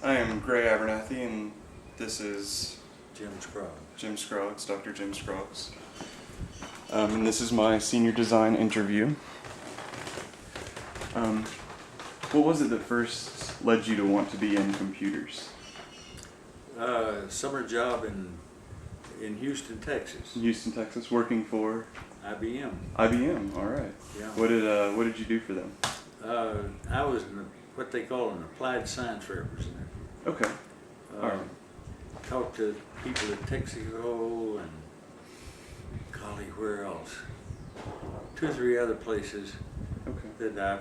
I am Gray Abernathy, and this is Jim Scroggs. Dr. Jim Scroggs. And this is my senior design interview. What was it that first led you to want to be in computers? Summer job in Houston, Texas. Houston, Texas, working for IBM. IBM. All right. Yeah. What did you do for them? I was what they call an applied science representative. Okay. All right. Talked to people at Texaco and golly, where else? 2 or 3 other places. Okay. That I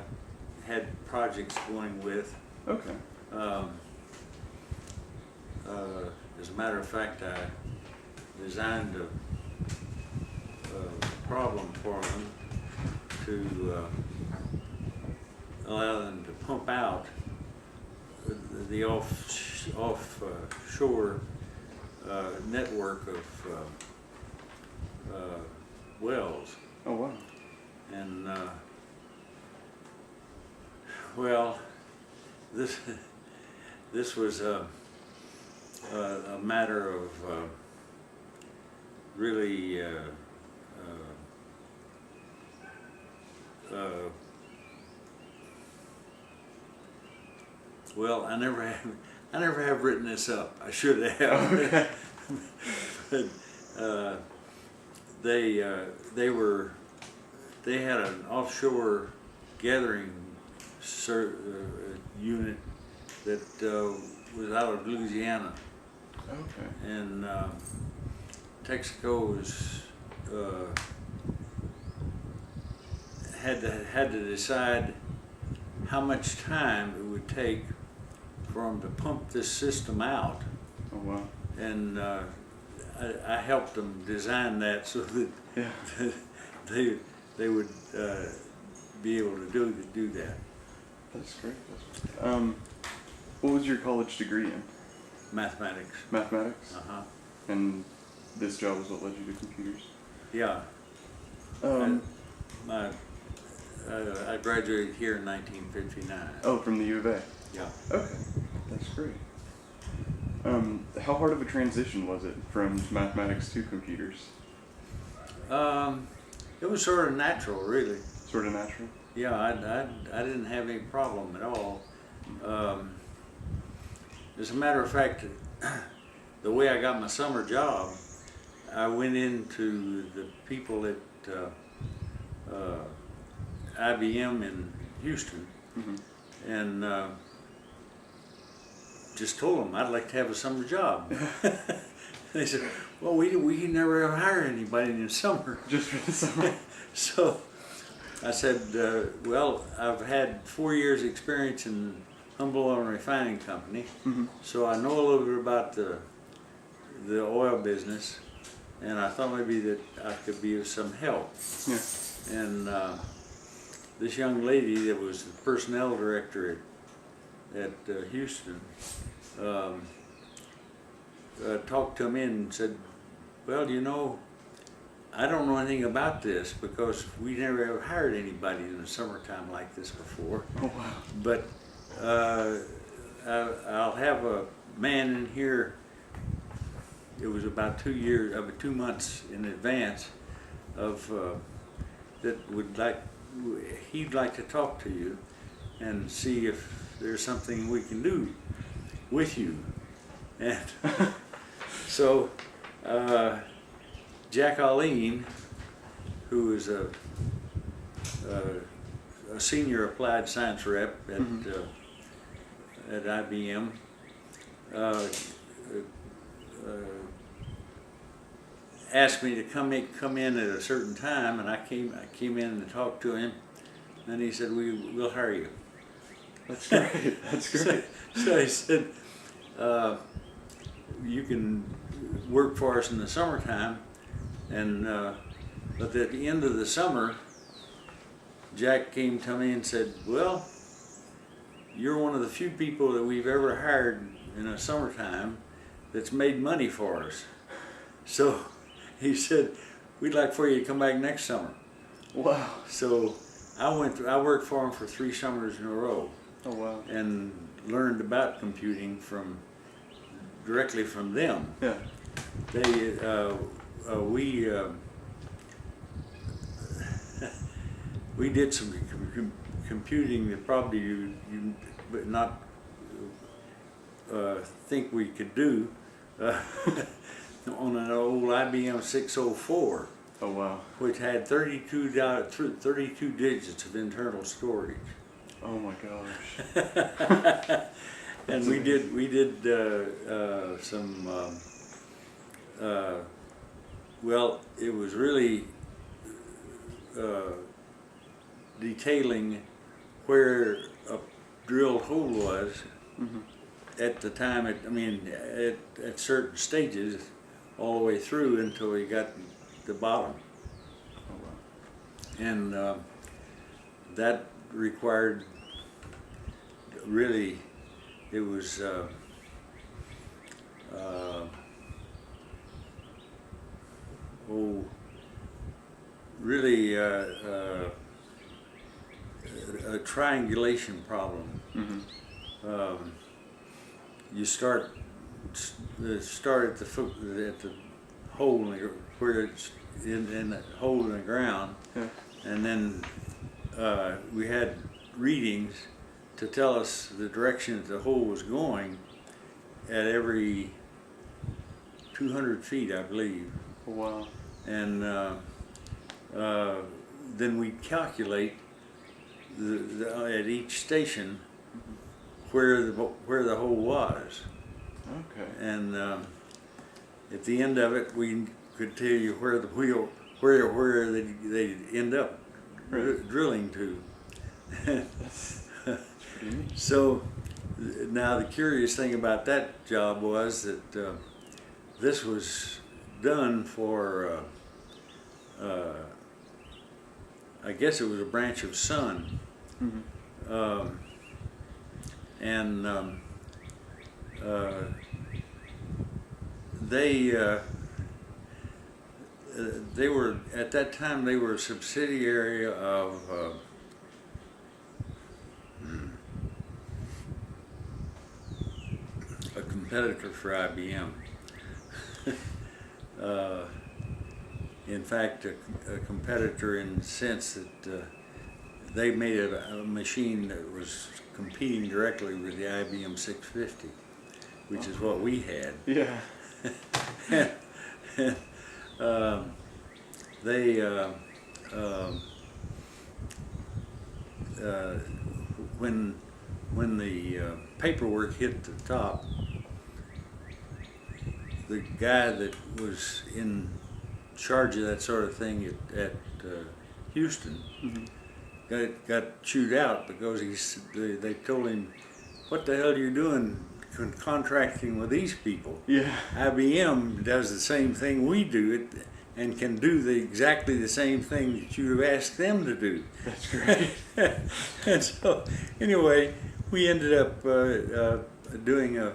had projects going with. Okay. As a matter of fact, I designed a problem for them to allow them to pump out the offshore network of wells. Oh wow. And well, this was a matter of really well, I never have written this up. I should have. Okay. But they had an offshore gathering unit that was out of Louisiana. Okay. And Texaco was had to decide how much time it would take for them to pump this system out. Oh wow. And I helped them design that so that Yeah. they would be able to do that. That's great. What was your college degree in? Mathematics. Mathematics? Uh-huh. And this job is what led you to computers? Yeah. I graduated here in 1959. Oh, from the U of A? Yeah. Okay, that's great. How hard of a transition was it from mathematics to computers? It was sort of natural, really. Sort of natural? Yeah, I didn't have any problem at all. As a matter of fact, the way I got my summer job, I went into the people at IBM in Houston, and just told them I'd like to have a summer job. They said, "Well, we never ever hire anybody in the summer." Just for the summer? So I said, well, I've had 4 years experience in Humboldt and Refining Company, so I know a little bit about the oil business, and I thought maybe that I could be of some help. Yeah. And this young lady that was the personnel director at Houston talked to me and said, "Well, you know, I don't know anything about this because we never ever hired anybody in the summertime like this before. Oh wow. But I'll have a man in here." It was about 2 months in advance of that he'd like to talk to you and see if there's something we can do with you. And so Jack Alleen, who is a senior applied science rep at IBM, asked me to come in at a certain time, and I came in and talked to him, and he said, "We'll hire you." That's great. That's great. So he said, "You can work for us in the summertime," and but at the end of the summer, Jack came to me and said, "Well, you're one of the few people that we've ever hired in the summertime that's made money for us. So," he said, "we'd like for you to come back next summer." Wow. So I worked for him for 3 summers in a row. Oh wow. And learned about computing directly from them. Yeah. We did some computing that probably you but not think we could do on an old IBM 604, Oh wow. which had 32 digits of internal storage. Oh my gosh. And we did some well, it was really detailing where a drilled hole was Mm-hmm. at the time. At certain stages, all the way through until we got the bottom, Oh wow. and that required really. It was really a triangulation problem. Mm-hmm. You start at the hole where it's in the hole in the ground, Yeah. and then we had readings to tell us the direction that the hole was going at every 200 feet, I believe. Oh wow. And then we calculate at each station where the hole was. Okay. And at the end of it, we could tell you where they end up drilling to. That's pretty neat. So now the curious thing about that job was that this was done for, I guess it was a branch of Sun. Mm-hmm. And they were, at that time, they were a subsidiary of a competitor for IBM. In fact, a competitor in the sense that they made a machine that was competing directly with the IBM 650, which is what we had. Yeah. They when the paperwork hit the top, the guy that was in charge of that sort of thing at Houston Mm-hmm. got chewed out because they told him, "What the hell are you doing contracting with these people? Yeah. IBM does the same thing we do and can do exactly the same thing that you have asked them to do." That's great. And so, anyway, we ended up doing a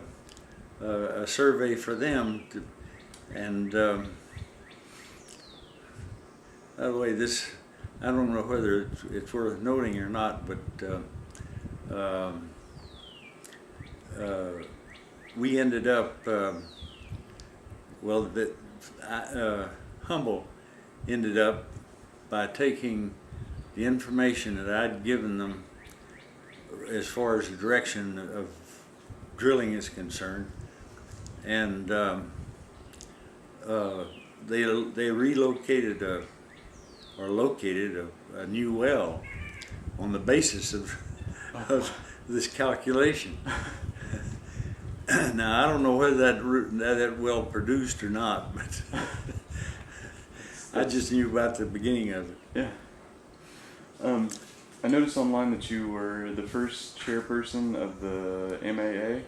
survey for them, and by the way, this, I don't know whether it's worth noting or not, but we ended up, Humble ended up by taking the information that I'd given them as far as the direction of drilling is concerned, and they relocated located a new well on the basis of this calculation. Now I don't know whether that well produced or not, but I just knew about the beginning of it. Yeah. I noticed online that you were the first chairperson of the MAA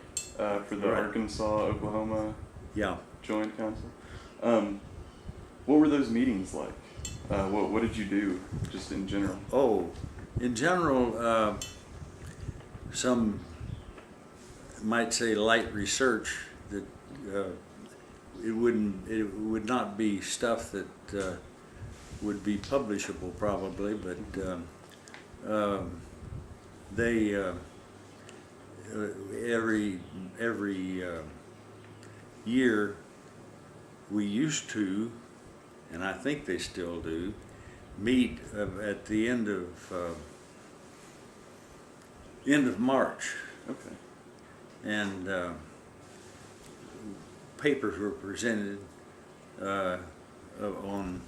for the Right. Arkansas-Oklahoma Yeah. Joint Council. What were those meetings like? What did you do, just in general? Oh, in general, some might say light research that it would not be stuff that would be publishable probably, but they every year we used to, and I think they still do, meet at the end of March, Okay. and papers were presented on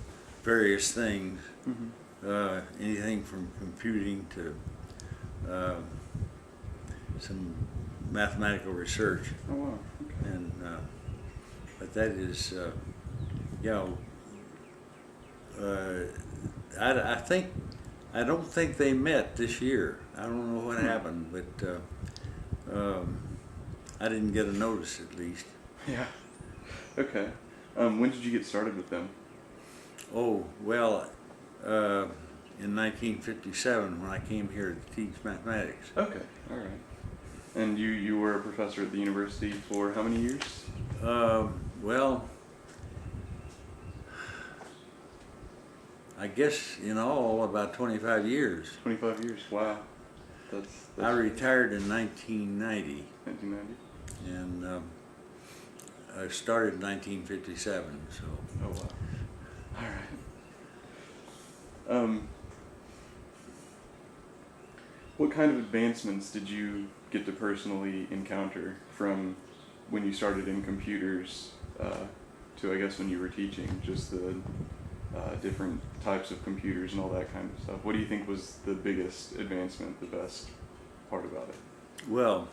various things, anything from computing to some mathematical research, Oh wow. Okay. and but that is, you know, I don't think they met this year. I don't know what happened, but I didn't get a notice at least. Yeah. Okay. When did you get started with them? Oh, well, in 1957 when I came here to teach mathematics. Okay. All right. And you were a professor at the university for how many years? Well, I guess in all about 25 years. 25 years. Wow. That's I retired in 1990, 1990. and I started in 1957. So. Oh wow. All right. What kind of advancements did you get to personally encounter from when you started in computers to, I guess, when you were teaching, just the different types of computers and all that kind of stuff? What do you think was the biggest advancement, the best part about it? Well,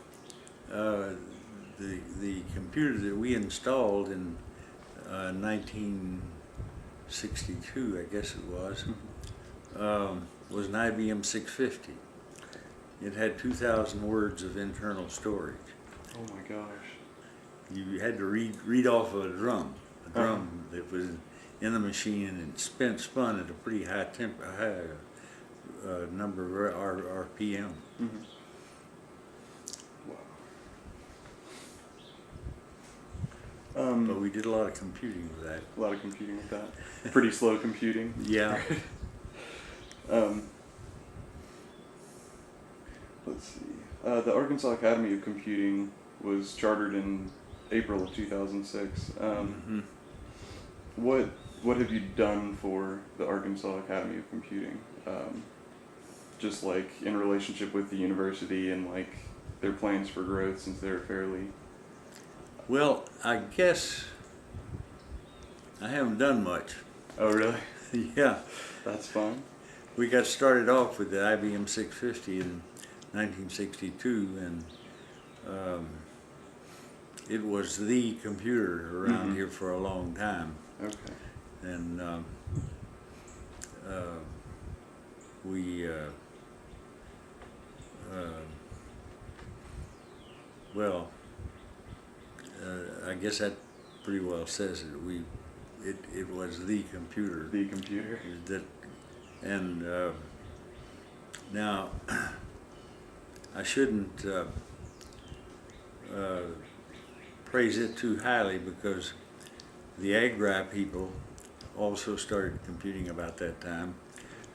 the computer that we installed in 1962, I guess it was an IBM 650. It had 2,000 words of internal storage. Oh my gosh. You had to read off of a drum that was in the machine, and it spun at a pretty high number of RPM. Mm-hmm. Wow. But we did a lot of computing with that. A lot of computing with that. Pretty slow computing. Yeah. Let's see. The Arkansas Academy of Computing was chartered in April of 2006. What have you done for the Arkansas Academy of Computing? Just like in relationship with the university and like their plans for growth, since they're fairly. Well, I guess I haven't done much. Oh really? Yeah. That's fine. We got started off with the IBM 650 in 1962, and it was the computer around here for a long time. Okay. And we well, I guess that pretty well says it. It was the computer. The computer. That, and now I shouldn't praise it too highly, because the AgRI people also started computing about that time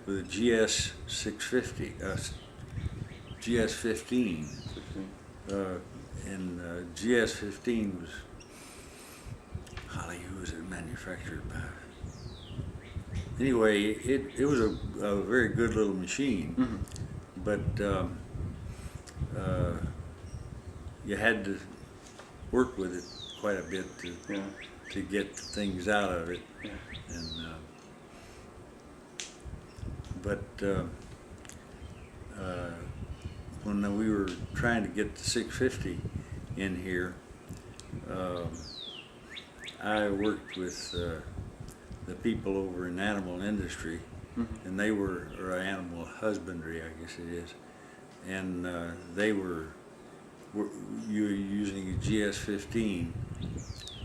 with a GS 650, GS 15. And GS 15 was, Holly, who was it manufactured by? Anyway, it was a very good little machine, but you had to work with it quite a bit to get things out of it. Yeah. And when we were trying to get the 650 in here, I worked with the people over in animal industry, and they were, or animal husbandry, I guess it is, and they were using a GS15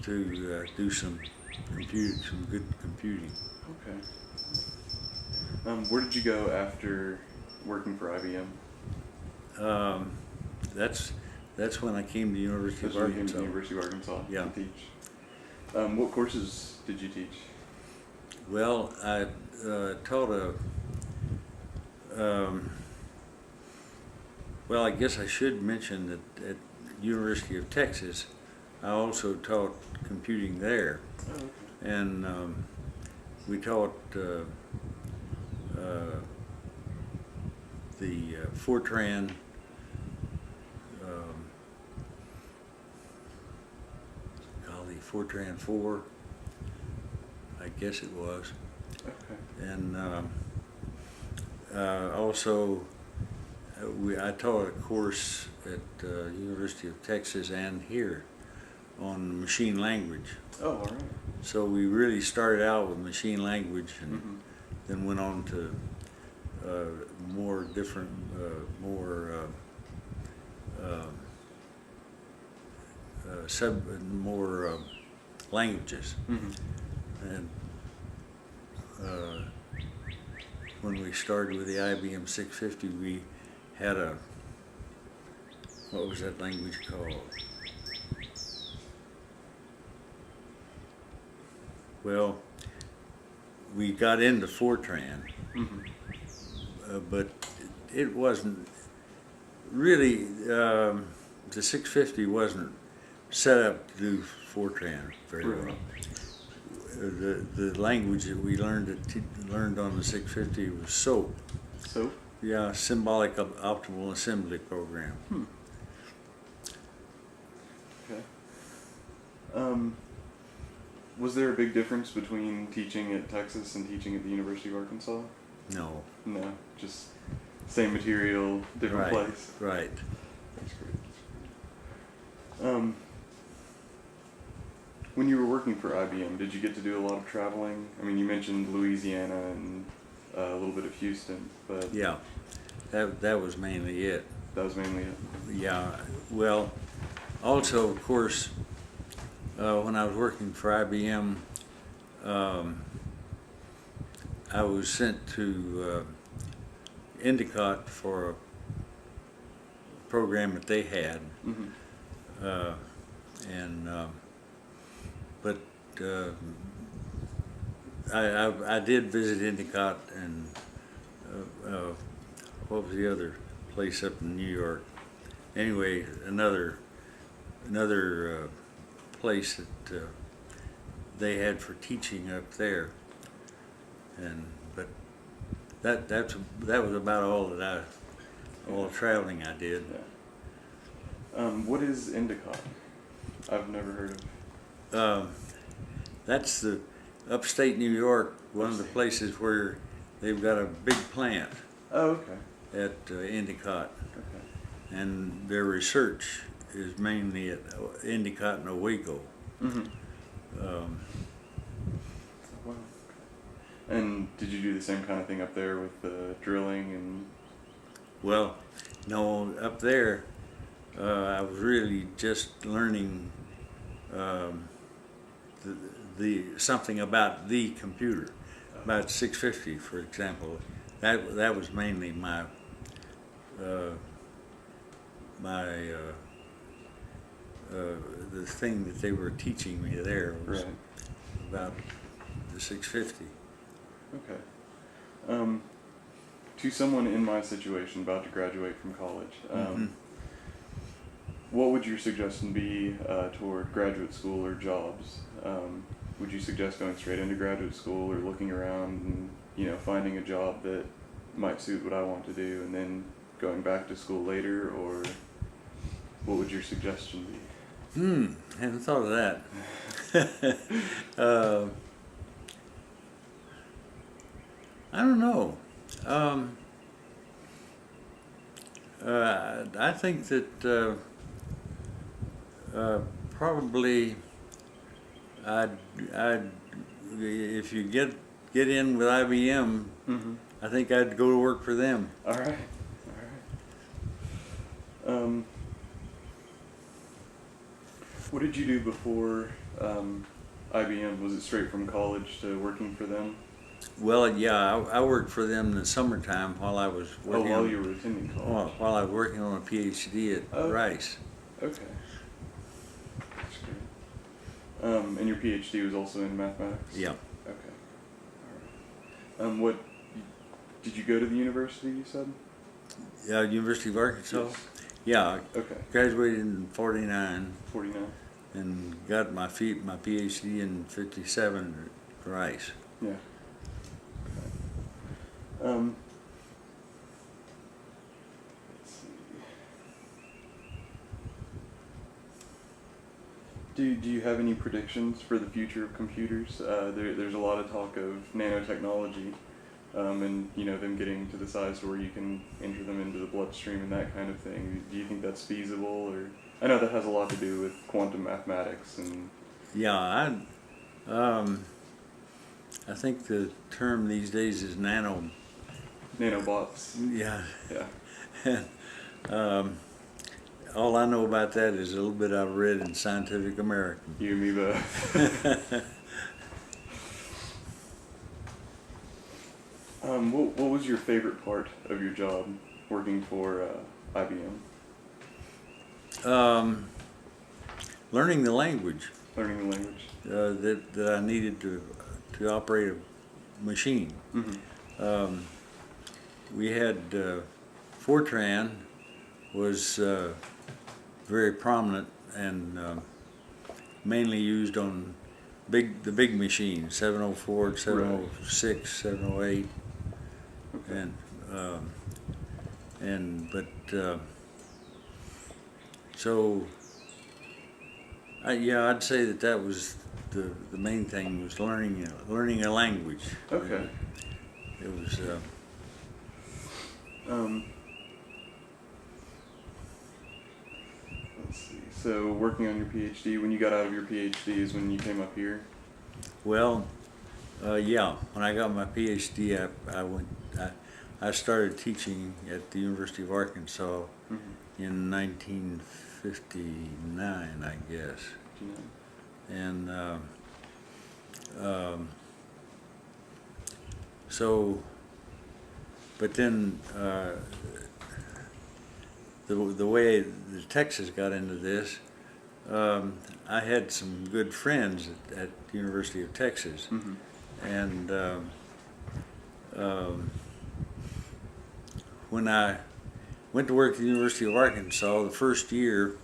to do some good computing. Okay. Where did you go after working for IBM? That's when I came to the University of Arkansas. University of Arkansas Yeah. to teach. What courses did you teach? Well, I taught well, I guess I should mention that University of Texas, I also taught computing there, Oh, okay. and we taught the Fortran, golly, Fortran 4, I guess it was, Okay. and also I taught a course at University of Texas and here on machine language. Oh, all right. So we really started out with machine language and Mm-hmm. then went on to more different, more languages. Mm-hmm. And when we started with the IBM 650, we had what was that language called? Well, we got into Fortran, Mm-hmm. but it wasn't really, the 650 wasn't set up to do Fortran very Right. well. The language that we learned on the 650 was SOAP. So, Yeah, Symbolic Optimal Assembly Program. okay. Was there a big difference between teaching at Texas and teaching at the University of Arkansas? No. No, just same material, different Right. place. Right. That's great. When you were working for IBM, did you get to do a lot of traveling? I mean, you mentioned Louisiana and a little bit of Houston, but Yeah. That was mainly it. that was mainly it. Yeah. Well, also, of course, when I was working for IBM, I was sent to Endicott for a program that they had, Mm-hmm. but I did visit Endicott and what was the other place up in New York? Anyway, another place that they had for teaching up there, but that was about all the traveling I did. Yeah. What is Endicott? I've never heard of. That's the upstate New York, one of the places where they've got a big plant Oh, okay. at Endicott, Okay. and their research is mainly at Endicott and Owego. Mm-hmm. Wow. And did you do the same kind of thing up there with the drilling and? Well, no, up there, I was really just learning the something about the computer, about 650, for example. That was mainly my the thing that they were teaching me there was Right. about the 650. Okay. To someone in my situation about to graduate from college, what would your suggestion be toward graduate school or jobs? Would you suggest going straight into graduate school or looking around and, finding a job that might suit what I want to do and then going back to school later, or what would your suggestion be? Hadn't thought of that. I don't know. I think that probably if you get in with IBM, Mm-hmm. I think I'd go to work for them. All right. What did you do before IBM? Was it straight from college to working for them? Well, yeah, I worked for them in the summertime while I was working. While you were attending college. While I was working on a PhD at Rice. Okay. That's great. And your PhD was also in mathematics? Yeah. Okay. All right. Did you go to the university, you said? University of Arkansas. Yes. Yeah, Okay. graduated in 49 49. and got my PhD in 57 at Rice. Yeah. Um, let's see. Do you have any predictions for the future of computers? There's a lot of talk of nanotechnology, and them getting to the size where you can enter them into the bloodstream and that kind of thing. Do you think that's feasible, or I know that has a lot to do with quantum mathematics and Yeah, I think the term these days is nanobots. Yeah. Yeah. All I know about that is a little bit I've read in Scientific American. You and me both. What was your favorite part of your job working for IBM? Learning the language Learning the language. that I needed to operate a machine. Mm-hmm. We had Fortran was very prominent and mainly used on the big machines, 704, 706, 708, Okay. So I'd say that was the main thing was learning a language. Okay. It was. Let's see. So working on your PhD, when you got out of your PhD is when you came up here? Well, yeah. When I got my PhD, I started teaching at the University of Arkansas Mm-hmm. in 1959, I guess. And but then the way the Texas got into this, I had some good friends at the University of Texas, Mm-hmm. and when I went to work at the University of Arkansas, the first year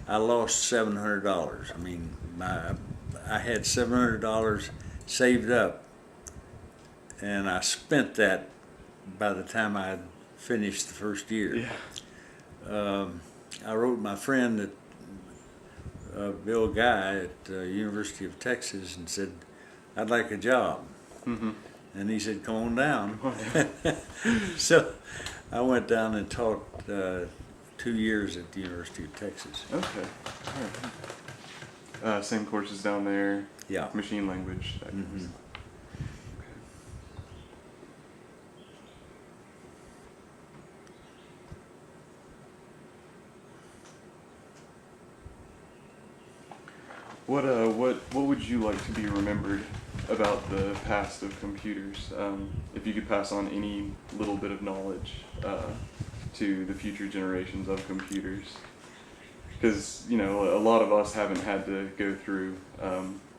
I lost $700. I mean, I had $700 saved up, and I spent that by the time I had finished the first year. Yeah. I wrote my friend, Bill Guy at University of Texas, and said, "I'd like a job." Mm-hmm. And he said, "Come on down." So I went down and taught 2 years at the University of Texas. Okay. All right. Same courses down there. Yeah. Machine language. That kind of Mm-hmm. stuff. What would you like to be remembered about the past of computers? If you could pass on any little bit of knowledge to the future generations of computers, because a lot of us haven't had to go through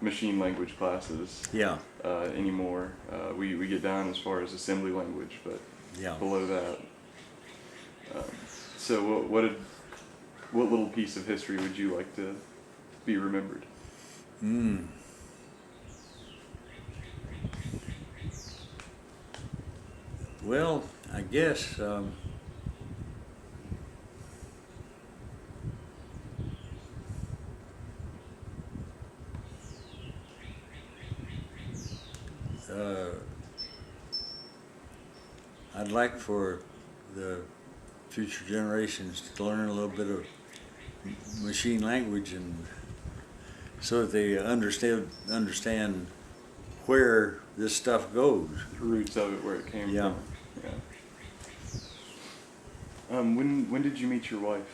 machine language classes Yeah. anymore. We get down as far as assembly language, but Yeah. below that. So what little piece of history would you like to be remembered? Well, I guess I'd like for the future generations to learn a little bit of machine language, and so that they understand where this stuff goes. The roots of it, where it came Yeah. from. Yeah. When did you meet your wife?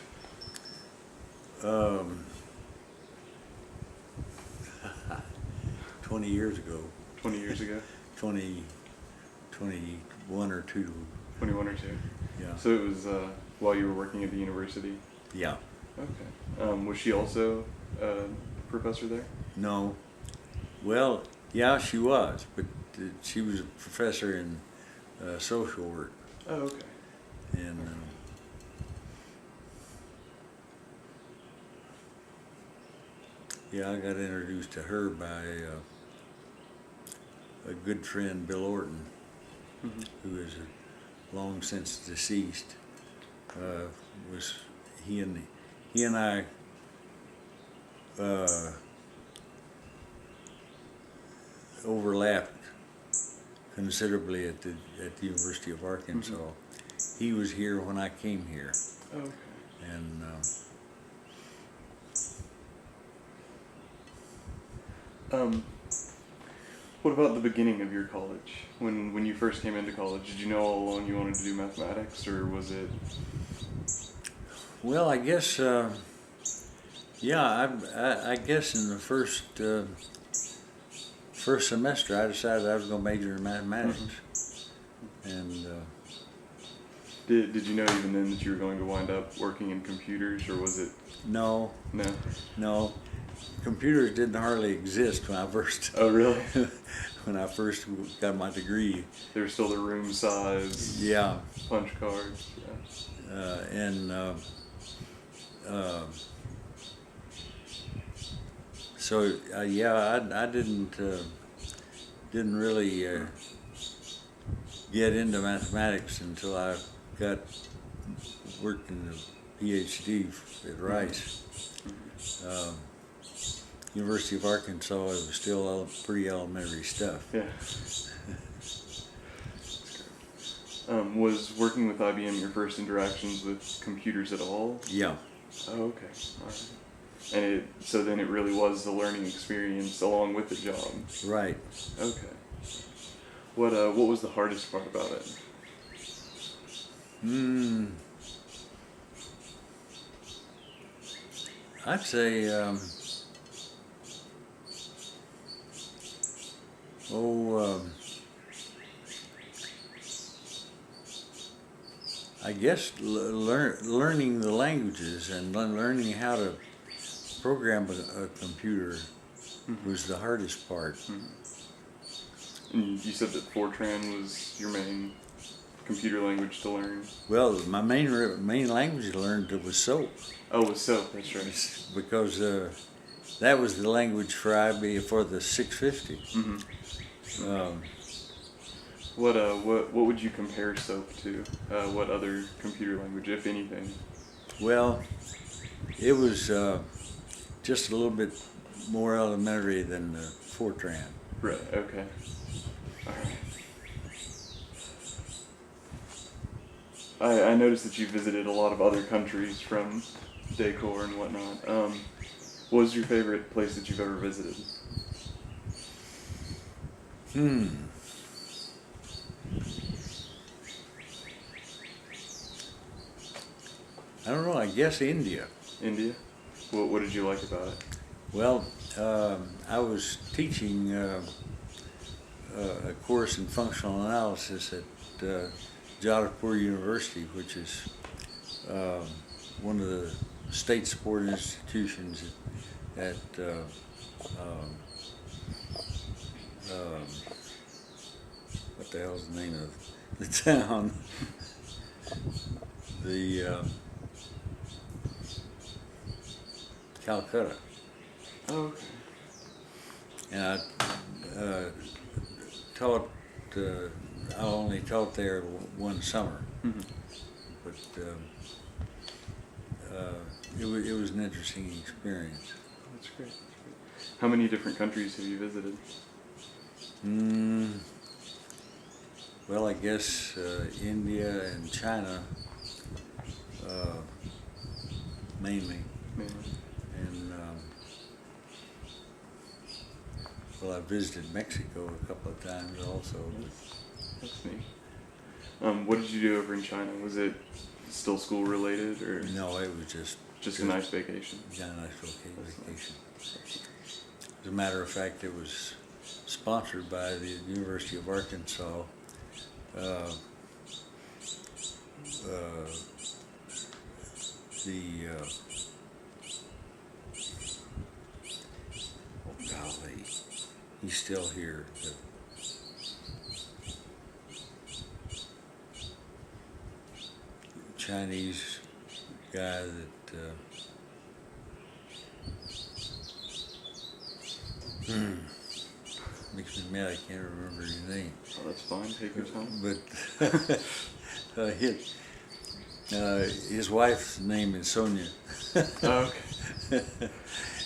20 years ago, 20 years ago? 21 or 2. 21 or 2? Yeah. So it was while you were working at the university? Yeah. Okay. Was she also a professor there? No. Well, yeah, she was, but she was a professor in social work. Oh, okay. And Yeah, I got introduced to her by a good friend, Bill Orton, Hmm. who is long since deceased. Was he and I overlapped considerably at the University of Arkansas. Hmm. He was here when I came here, Okay. and Um, what about the beginning of your college? When you first came into college, did you know all along you wanted to do mathematics, or was it? well, I guess yeah, I guess in the first semester I decided I was going to major in mathematics, and Did you know even then that you were going to wind up working in computers, or was it no, no? computers didn't hardly exist when I first Oh, really? when I first got my degree. They were still the room size Yeah, punch cards. Yeah. and so yeah, I didn't really get into mathematics until I worked in the PhD at Rice. University of Arkansas, it was still pretty elementary stuff. Yeah. Was working with IBM your first interactions with computers at all? Yeah. Oh, okay. All right. And so then it really was a learning experience along with the job. Right. Okay. What was the hardest part about it? I'd say I guess learning the languages and learning how to program a computer was the hardest part. And you said that Fortran was your main computer language to learn. Well, my main language I learned was SOAP. Oh, it was SOAP. That's right. Because that was the language for IBM for the 650. Mm-hmm. What would you compare SOAP to? What other computer language, if anything? Well, it was just a little bit more elementary than Fortran. Right. Okay. All right. I noticed that you visited a lot of other countries from decor and whatnot. What was your favorite place that you've ever visited? I don't know, I guess India. India? What did you like about it? Well, I was teaching a course in functional analysis at Jadavpur University, which is one of the state-supported institutions at what the hell's the name of the town? The Calcutta. Oh, okay. And I taught. I only taught there one summer, Mm-hmm. but it was an interesting experience. That's great. How many different countries have you visited? Well, I guess India and China mainly, Mainly. and well, I visited Mexico a couple of times also. That's neat. What did you do over in China? Was it still school related, or No, it was just a nice vacation? yeah, nice vacation. As a matter of fact, it was sponsored by the University of Arkansas. Oh golly, he's still here. The Chinese guy that Makes me mad I can't remember his name. Oh, that's fine. Take your time. But his wife's name is Sonia. Oh, okay.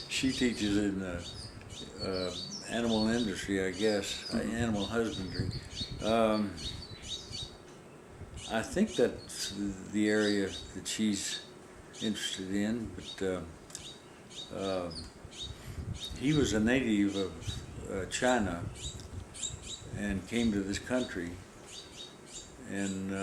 She teaches in animal industry, I guess, animal husbandry. I think that's the area that she's interested in, but he was a native of China and came to this country, and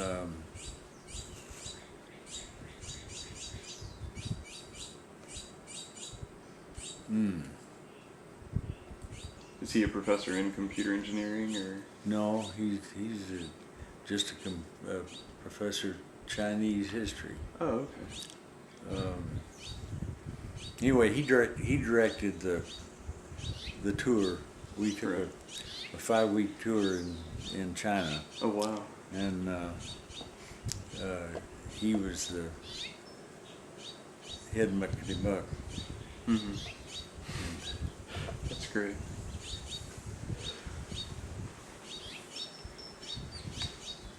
Is he a professor in computer engineering or? no, he's just a professor of Chinese history. Oh, okay. Anyway, he directed the tour. We took Right. a 5-week tour in China, Oh, wow. and he was the head muckety muck. Mm-hmm. That's great.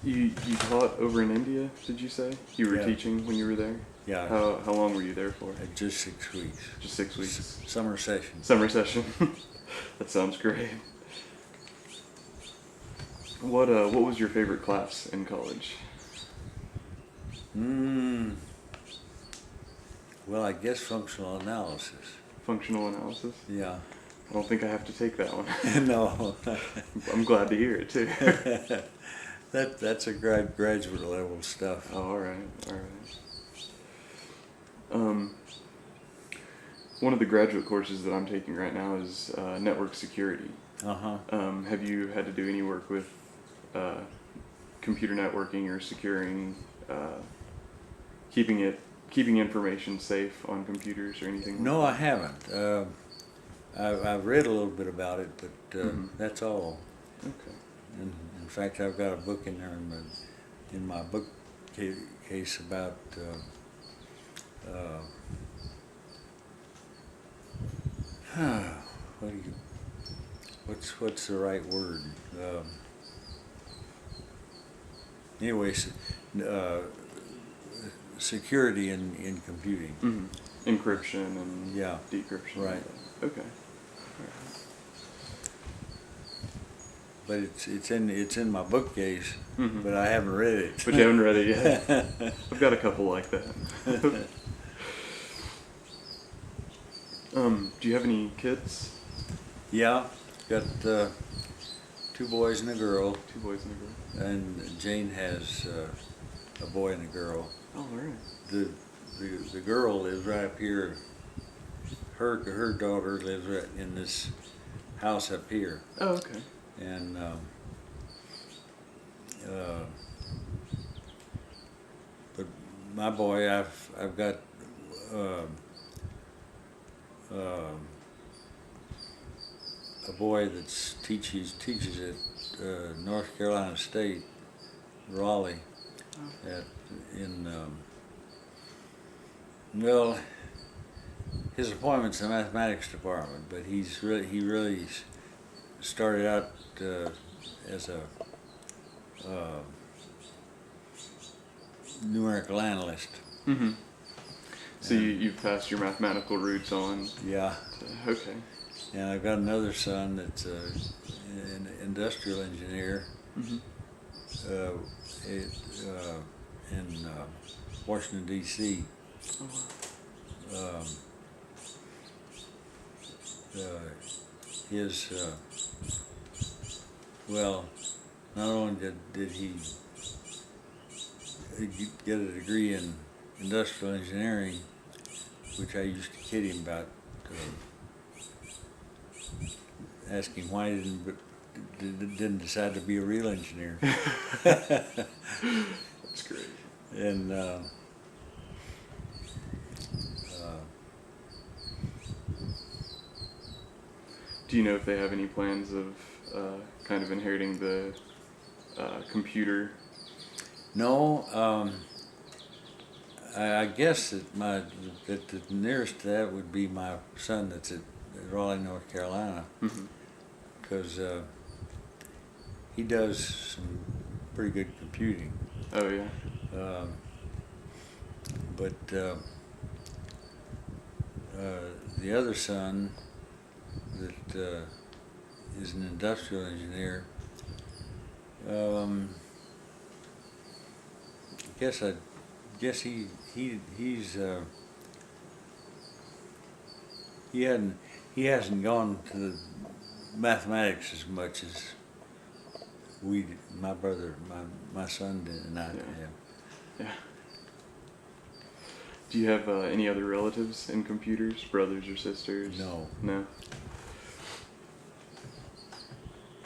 You taught over in India, did you say? You were Yeah. teaching when you were there? Yeah, How long were you there for? just 6 weeks. Just 6 weeks. Summer sessions. Summer session. That sounds great. What was your favorite class in college? Well, I guess functional analysis. Functional analysis? Yeah. I don't think I have to take that one. No. I'm glad to hear it too. That's a graduate level stuff. Oh, all right. One of the graduate courses that I'm taking right now is network security. Uh-huh. Have you had to do any work with computer networking or securing, keeping information safe on computers or anything? No, I haven't. I've read a little bit about it, but that's all. Okay. And in fact, I've got a book in there in my bookcase about what's the right word? Anyways, security in computing. Mm-hmm. Encryption and Yeah. decryption. Right. Okay. But it's in my bookcase, Mhm. but I haven't read it. But you haven't read it yet. I've got a couple like that. Do you have any kids? Yeah, got 2 boys and a girl, 2 boys and a girl. and Jane has a boy and a girl. Oh, all right. The girl lives right up here. Her daughter lives right in this house up here, Oh, okay. and but my boy, I've got a boy that teaches at North Carolina State, Raleigh, well, his appointment's in the mathematics department, but he really started out as a numerical analyst. Mm-hmm. So you've passed your mathematical roots on. Yeah. Okay. And I've got another son that's an industrial engineer Mm-hmm. in Washington, D.C. Oh, wow. His well, not only did he get a degree in industrial engineering, which I used to kid him about, asking why he didn't decide to be a real engineer. That's great. And Do you know if they have any plans of kind of inheriting the computer? no, I guess that the nearest to that would be my son that's at Raleigh, North Carolina, because he does some pretty good computing. Oh yeah. But the other son that is an industrial engineer, guess he's he hasn't gone to the mathematics as much as my brother, my son did, and I have. Yeah. Do you have any other relatives in computers, brothers or sisters? No. No.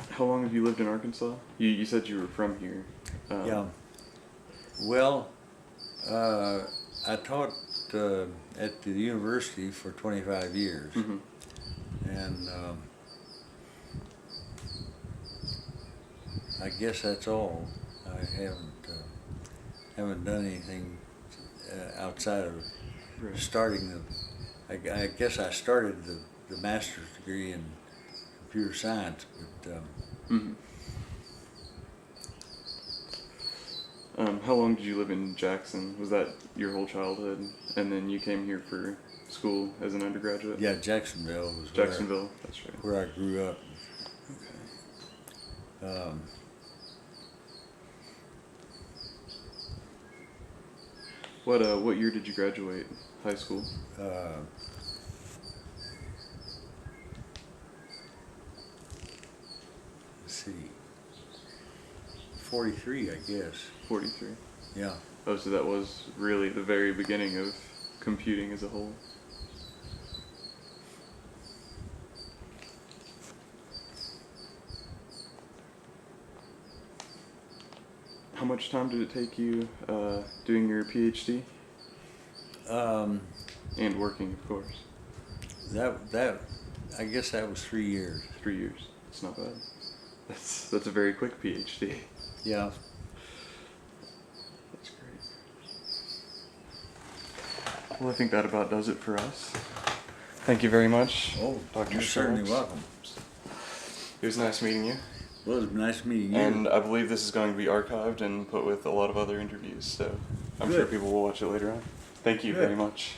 How long have you lived in Arkansas? You said you were from here. Yeah. Well, I taught at the university for 25 years, and I guess that's all. I haven't done anything outside of starting I guess I started the master's degree in computer science, but. How long did you live in Jackson? Was that your whole childhood? And then you came here for school as an undergraduate? Yeah, Jacksonville was Jacksonville, that's right. where I grew up. Okay. What year did you graduate high school? Let's see, 43, I guess. 43. Yeah. Oh, so that was really the very beginning of computing as a whole. How much time did it take you doing your PhD? And working, of course. I guess that was 3 years. 3 years. It's not bad. That's a very quick PhD. Yeah. That's great. Well, I think that about does it for us. Thank you very much, Oh, Dr. you're certainly Scroggs. welcome. It was nice meeting you. Well, it was nice meeting you. And I believe this is going to be archived and put with a lot of other interviews, so I'm sure Good. people will watch it later on. Thank you Good. very much.